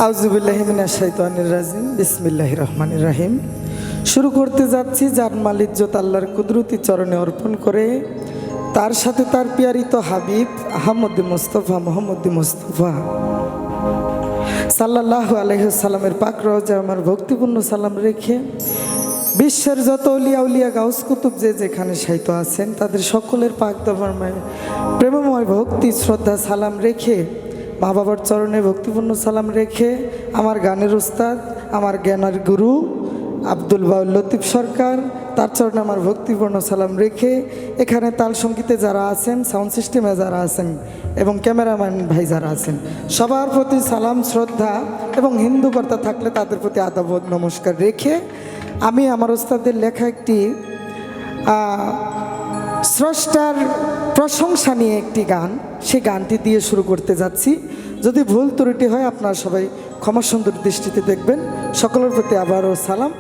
আউযুবিল্লাহি মিনাশ শাইতানির রাজিম। বিসমিল্লাহির রহমানির রহিম। শুরু করতে যাচ্ছি যার মাল ইজ্জত আল্লাহর কুদরতি চরণে অর্পণ করে, তার সাথে তার পিয়ারিত হাবিব আহমদ মুস্তফা মোহাম্মদ মুস্তফা সাল্লাল্লাহু আলাইহি সাল্লামের পাক রওজা আমার ভক্তিপূর্ণ সালাম রেখে বিশ্বের যত আউলিয়া উলিয়া গাউস কুতুব যে যেখানে শায়িত আছেন তাদের সকলের পাক দরবারে প্রেমময় ভক্তি শ্রদ্ধা সালাম রেখে, মা বাবার চরণে ভক্তিপূর্ণ সালাম রেখে, আমার গানের উস্তাদ আমার জ্ঞানের গুরু আব্দুল বাউল লতিফ সরকার তার চরণে আমার ভক্তিপূর্ণ সালাম রেখে, এখানে তাল সঙ্গীতে যারা আছেন, সাউন্ড সিস্টেমে যারা আছেন এবং ক্যামেরাম্যান ভাই যারা আছেন সবার প্রতি সালাম শ্রদ্ধা এবং হিন্দু কর্তা থাকলে তাদের প্রতি আদাব নমস্কার রেখে আমি আমার ওস্তাদের লেখা একটি স্রষ্টার প্রশংসা নিয়ে একটি গান, সেই গানটি দিয়ে শুরু করতে যাচ্ছি। যদি ভুল ত্রুটি হয় আপনারা সবাই ক্ষমা সুন্দর দৃষ্টিতে দেখবেন। সকলের প্রতি আবারও সালাম,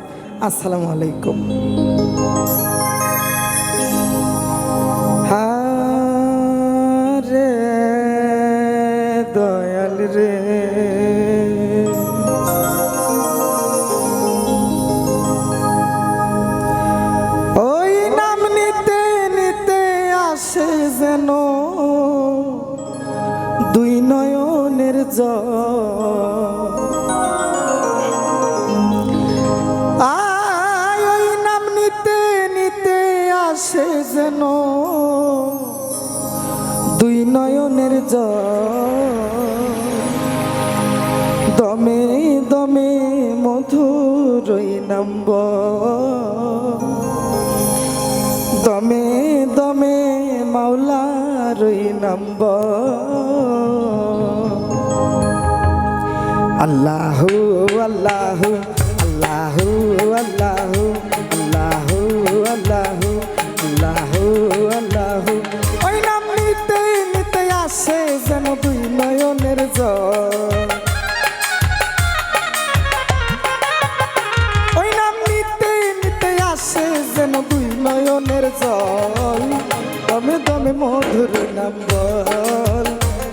আসসালামু আলাইকুম। রে দয়াল রে, ওই নাম নিতে নিতে আসে যেন দুই নয়নের জল, ওই নাম নিতে নিতে আসে যেন দুই নয়নের জল, দমে দমে মধুরই নামব, দমে দমে মাওলারই নামব। আল্লাহু আল্লাহু আল্লাহু আল্লাহু আল্লাহু আল্লাহু আল্লাহু আল্লাহু, ওই নাম নিতে নিতে আসে যেন দুই নয়নের জল, ওই নাম নিতে নিতে আসে যেন দুই নয়নের জল, দমে দমে মধুর নাম বল,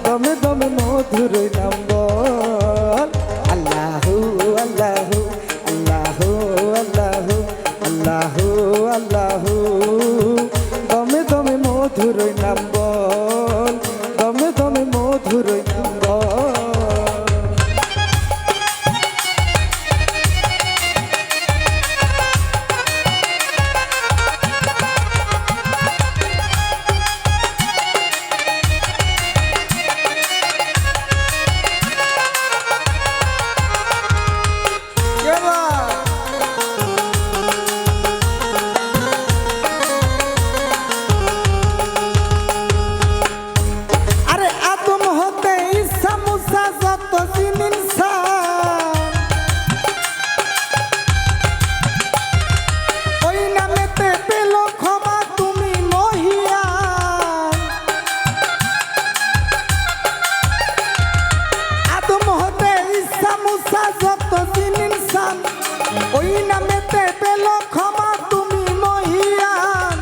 দমে দমে মধুর নাম বল। আল্লাহু আল্লাহু আল্লাহু আল্লাহু আল্লাহু আল্লাহু, দমে দমে মধুর নাম বল, দমে দমে মধুর নাম বল। ওই নামেতে পেল ক্ষমা তুমি মহিয়ান,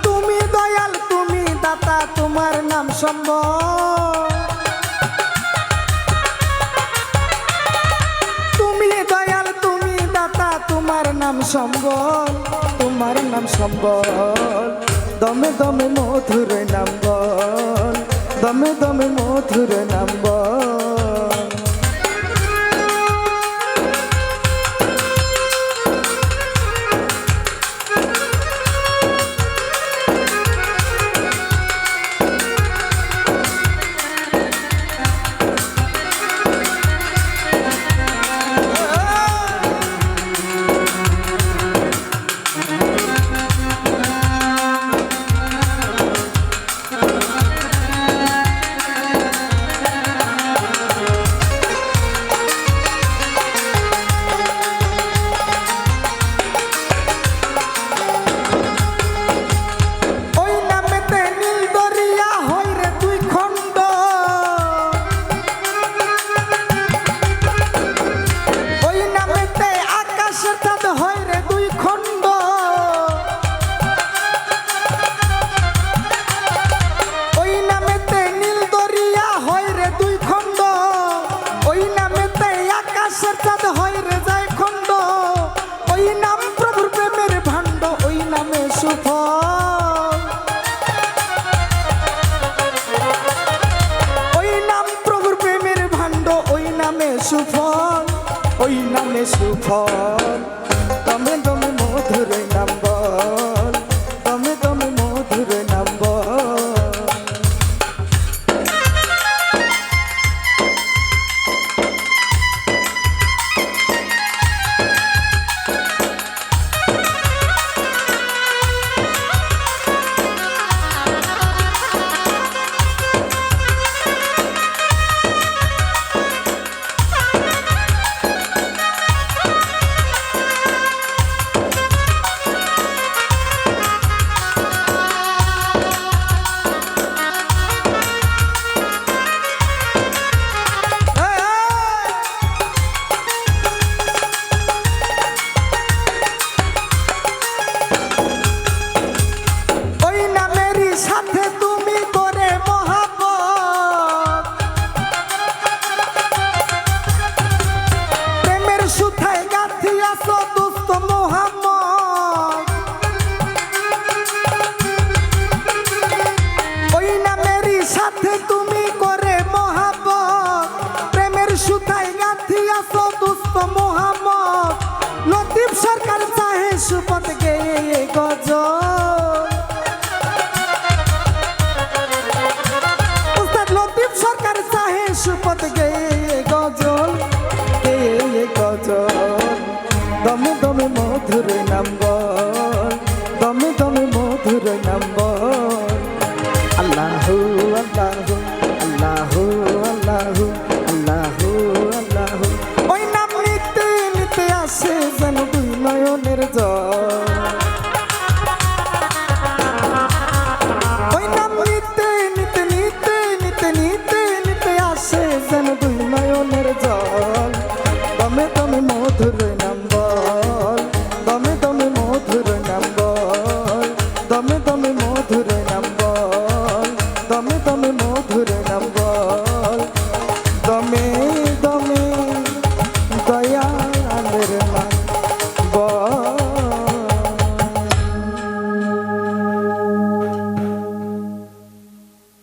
তুমি দয়াল তুমি দাতা তোমার নাম সম্বল, তুমি দয়াল তুমি দাতা তোমার নাম সম্বল, তোমার নাম সম্বল, দমে দমে মধুর নাম বল, দমে দমে মধুর নাম বল। সুফল, ওই নামে সুফল। দমে দমে মধুর নাম বল, দমে দমে মধুর নাম বল। সাথে তুমি করে মহাব্বত, প্রেমের সুথায় গাঁথিয়াছ দুস্থ মুহাম্মদ। ওই নামেরই সাথে তুমি করে মহাব্বত, প্রেমের সুথায় গাঁথিয়াছ দুস্থ মুহাম্মদ। লতিফ সরকার চাহে সুপথ গেয়ে গজল, সুপথ গেয়ে গজল, গেয়ে গজল। দমে দমে মধুর নাম বল, দমে দমে মধুর নাম বল। আল্লাহু আল্লাহু আল্লাহু আল্লাহু আল্লাহু আল্লাহু। ওই নাম নিতে নিতে আসে যেন দুই নয়নের জল।